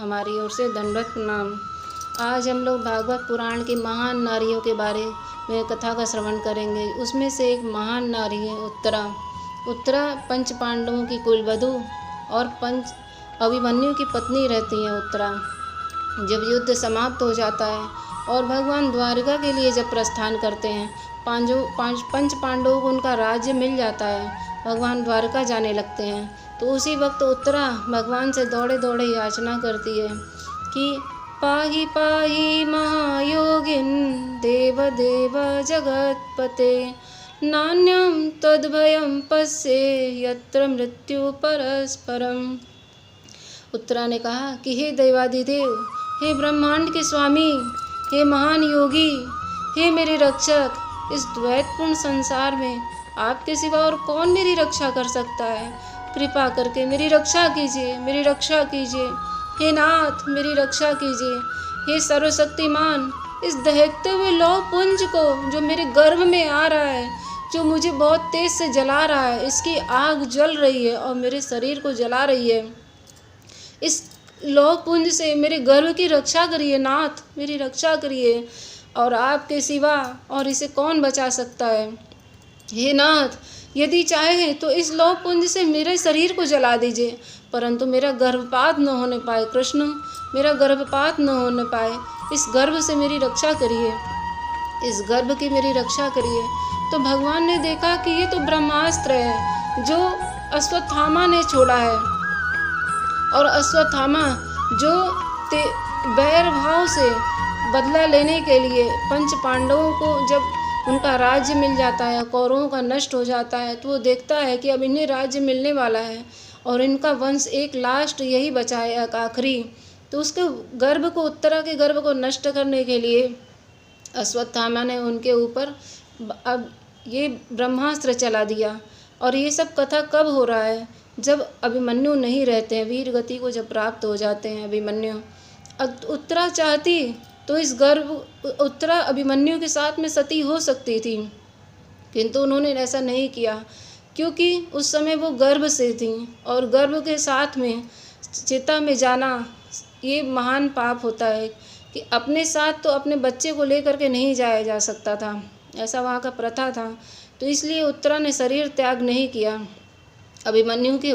हमारी ओर से दंडवत प्रणाम। आज हम लोग भागवत पुराण की महान नारियों के बारे में कथा का श्रवण करेंगे। उसमें से एक महान नारी है उत्तरा। उत्तरा पंच पांडवों की कुलवधू और पंच अभिमन्यु की पत्नी रहती है। उत्तरा जब युद्ध समाप्त हो जाता है और भगवान द्वारिका के लिए जब प्रस्थान करते हैं, पंच पांडवों को उनका राज्य मिल जाता है, भगवान द्वारका जाने लगते हैं, तो उसी वक्त उत्तरा भगवान से दौड़े दौड़े याचना करती है कि पाहि पाहि महायोगिन देव देव जगतपते नान्यं तद्भयं पश्ये यत्र मृत्यु परस्परम। उत्तरा ने कहा कि हे देवाधिदेव, हे ब्रह्मांड के स्वामी, हे महान योगी, हे मेरे रक्षक, इस द्वैतपूर्ण संसार में आपके सिवा और कौन मेरी रक्षा कर सकता है। कृपा करके मेरी रक्षा कीजिए, मेरी रक्षा कीजिए। हे नाथ, मेरी रक्षा कीजिए। हे सर्वशक्तिमान, इस दहकते हुए लौह पुंज को जो मेरे गर्भ में आ रहा है, जो मुझे बहुत तेज से जला रहा है, इसकी आग जल रही है और मेरे शरीर को जला रही है। इस लौह पुंज से मेरे गर्भ की रक्षा करिए नाथ, मेरी रक्षा करिए। और आपके सिवा और इसे कौन बचा सकता है। हे नाथ, यदि चाहे तो इस लौह पुंज से मेरे शरीर को जला दीजिए, परंतु मेरा गर्भपात न होने पाए। कृष्ण, मेरा गर्भपात न होने पाए। इस गर्भ से मेरी रक्षा करिए, इस गर्भ की मेरी रक्षा करिए। तो भगवान ने देखा कि ये तो ब्रह्मास्त्र है जो अश्वत्थामा ने छोड़ा है, और अश्वत्थामा जो बैर भाव से बदला लेने के लिए पंच पांडवों को जब उनका राज्य मिल जाता है, कौरवों का नष्ट हो जाता है, तो वो देखता है कि अब इन्हें राज्य मिलने वाला है और इनका वंश एक लास्ट यही बचा है, एक आखिरी। तो उसके गर्भ को, उत्तरा के गर्भ को नष्ट करने के लिए अश्वत्थामा ने उनके ऊपर अब ये ब्रह्मास्त्र चला दिया। और ये सब कथा कब हो रहा है, जब अभिमन्यु नहीं रहते हैं, वीर गति को जब प्राप्त हो जाते हैं अभिमन्यु। अब उत्तरा चाहती तो इस उत्तरा अभिमन्यु के साथ में सती हो सकती थी, किंतु उन्होंने ऐसा नहीं किया, क्योंकि उस समय वो गर्भ से थी और गर्भ के साथ में चिता में जाना ये महान पाप होता है कि अपने साथ तो अपने बच्चे को लेकर के नहीं जाया जा सकता था, ऐसा वहाँ का प्रथा था। तो इसलिए उत्तरा ने शरीर त्याग नहीं किया, अभिमन्यु के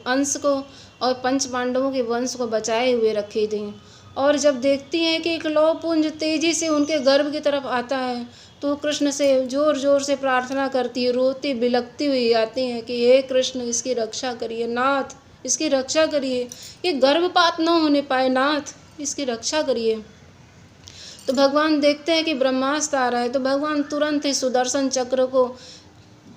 अंश को और पंच पांडवों के वंश को बचाए हुए रखी थी। और जब देखती हैं कि एक लौह पुंज तेजी से उनके गर्भ की तरफ आता है, तो कृष्ण से ज़ोर ज़ोर से प्रार्थना करती है, रोती बिलखती हुई आती हैं कि हे कृष्ण, इसकी रक्षा करिए नाथ, इसकी रक्षा करिए, ये गर्भपात न होने पाए नाथ, इसकी रक्षा करिए। तो भगवान देखते हैं कि ब्रह्मास्त्र आ रहा है, तो भगवान तुरंत ही सुदर्शन चक्र को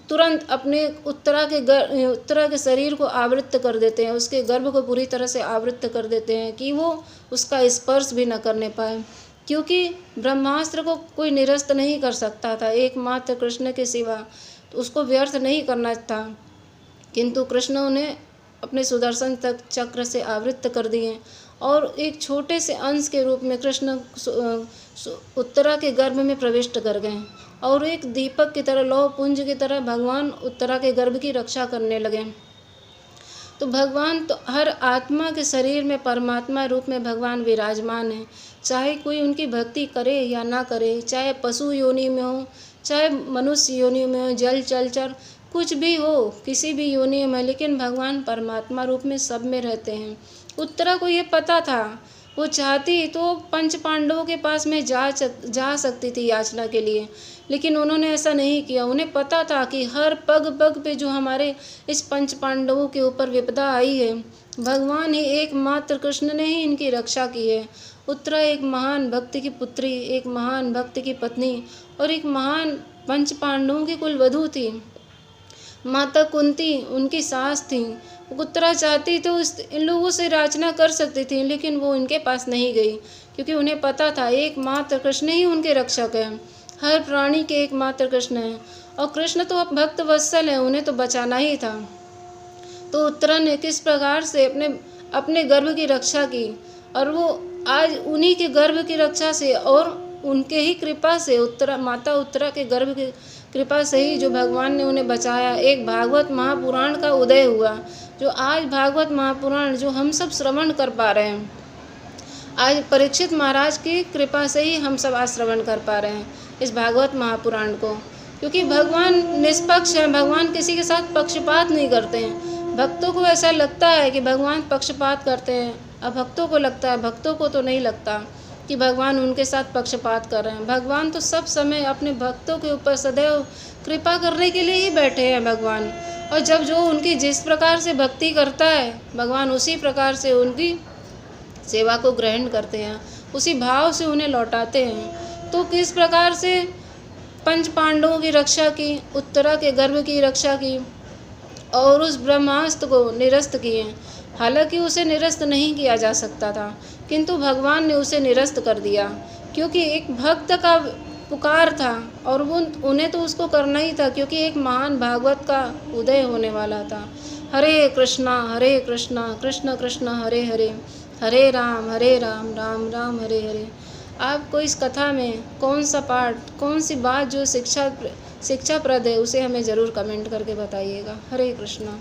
तुरंत अपने उत्तरा के शरीर को आवृत्त कर देते हैं, उसके गर्भ को पूरी तरह से आवृत्त कर देते हैं कि वो उसका स्पर्श भी न करने पाए, क्योंकि ब्रह्मास्त्र को कोई निरस्त नहीं कर सकता था, एकमात्र कृष्ण के सिवा, तो उसको व्यर्थ नहीं करना था। किंतु कृष्ण उन्हें अपने सुदर्शन तक चक्र से आवृत्त कर दिए और एक छोटे से अंश के रूप में कृष्ण उत्तरा के गर्भ में प्रविष्ट कर गए और एक दीपक की तरह, लौह पुंज की तरह भगवान उत्तरा के गर्भ की रक्षा करने लगे। तो भगवान तो हर आत्मा के शरीर में परमात्मा रूप में भगवान विराजमान है, चाहे कोई उनकी भक्ति करे या ना करे, चाहे पशु योनि में हो, चाहे मनुष्य योनि में हो, जल चलचर कुछ भी हो, किसी भी योनि में, लेकिन भगवान परमात्मा रूप में सब में रहते हैं। उत्तरा को ये पता था, वो चाहती तो पंच पांडवों के पास में जा सकती थी याचना के लिए, लेकिन उन्होंने ऐसा नहीं किया। उन्हें पता था कि हर पग पग पे जो हमारे इस पंच पांडवों के ऊपर विपदा आई है, भगवान ही एकमात्र कृष्ण ने ही इनकी रक्षा की है। उत्तरा एक महान भक्त की पुत्री, एक महान भक्त की पत्नी और एक महान पंच पांडवों की कुलवधू थी। माता कुंती उनकी सास थी। उत्तरा चाहती तो इन लोगों से याचना कर सकती थी, लेकिन वो इनके पास नहीं गई, क्योंकि उन्हें पता था एकमात्र कृष्ण ही उनके रक्षक हैं, हर प्राणी के एकमात्र कृष्ण हैं, और कृष्ण तो अब भक्त वत्सल हैं, उन्हें तो बचाना ही था। तो उत्तरा ने किस प्रकार से अपने गर्भ की रक्षा की, और वो आज उन्हीं के गर्भ की रक्षा से और उनके ही कृपा से, माता उत्तरा के गर्भ की कृपा से ही जो भगवान ने उन्हें बचाया, एक भागवत महापुराण का उदय हुआ, जो आज भागवत महापुराण जो हम सब श्रवण कर पा रहे हैं। आज परीक्षित महाराज की कृपा से ही हम सब आज श्रवण कर पा रहे हैं इस भागवत महापुराण को, क्योंकि भगवान निष्पक्ष हैं, भगवान किसी के साथ पक्षपात नहीं करते हैं। भक्तों को ऐसा लगता है कि भगवान पक्षपात करते हैं, अब भक्तों को लगता है, भक्तों को तो नहीं लगता कि भगवान उनके साथ पक्षपात कर रहे हैं। भगवान तो सब समय अपने भक्तों के ऊपर सदैव कृपा करने के लिए ही बैठे हैं भगवान, और जब जो उनकी जिस प्रकार से भक्ति करता है भगवान उसी प्रकार से उनकी सेवा को ग्रहण करते हैं, उसी भाव से उन्हें लौटाते हैं। तो किस प्रकार से पंच पांडवों की रक्षा की, उत्तरा के गर्भ की रक्षा की और उस ब्रह्मास्त्र को निरस्त किए। हालांकि उसे निरस्त नहीं किया जा सकता था, किंतु भगवान ने उसे निरस्त कर दिया, क्योंकि एक भक्त का पुकार था और वो उन्हें तो उसको करना ही था, क्योंकि एक महान भागवत का उदय होने वाला था। हरे कृष्णा कृष्ण कृष्ण हरे हरे, हरे राम राम राम हरे हरे। आपको इस कथा में कौन सा पाठ, कौन सी बात जो शिक्षाप्रद है उसे हमें ज़रूर कमेंट करके बताइएगा। हरे कृष्णा।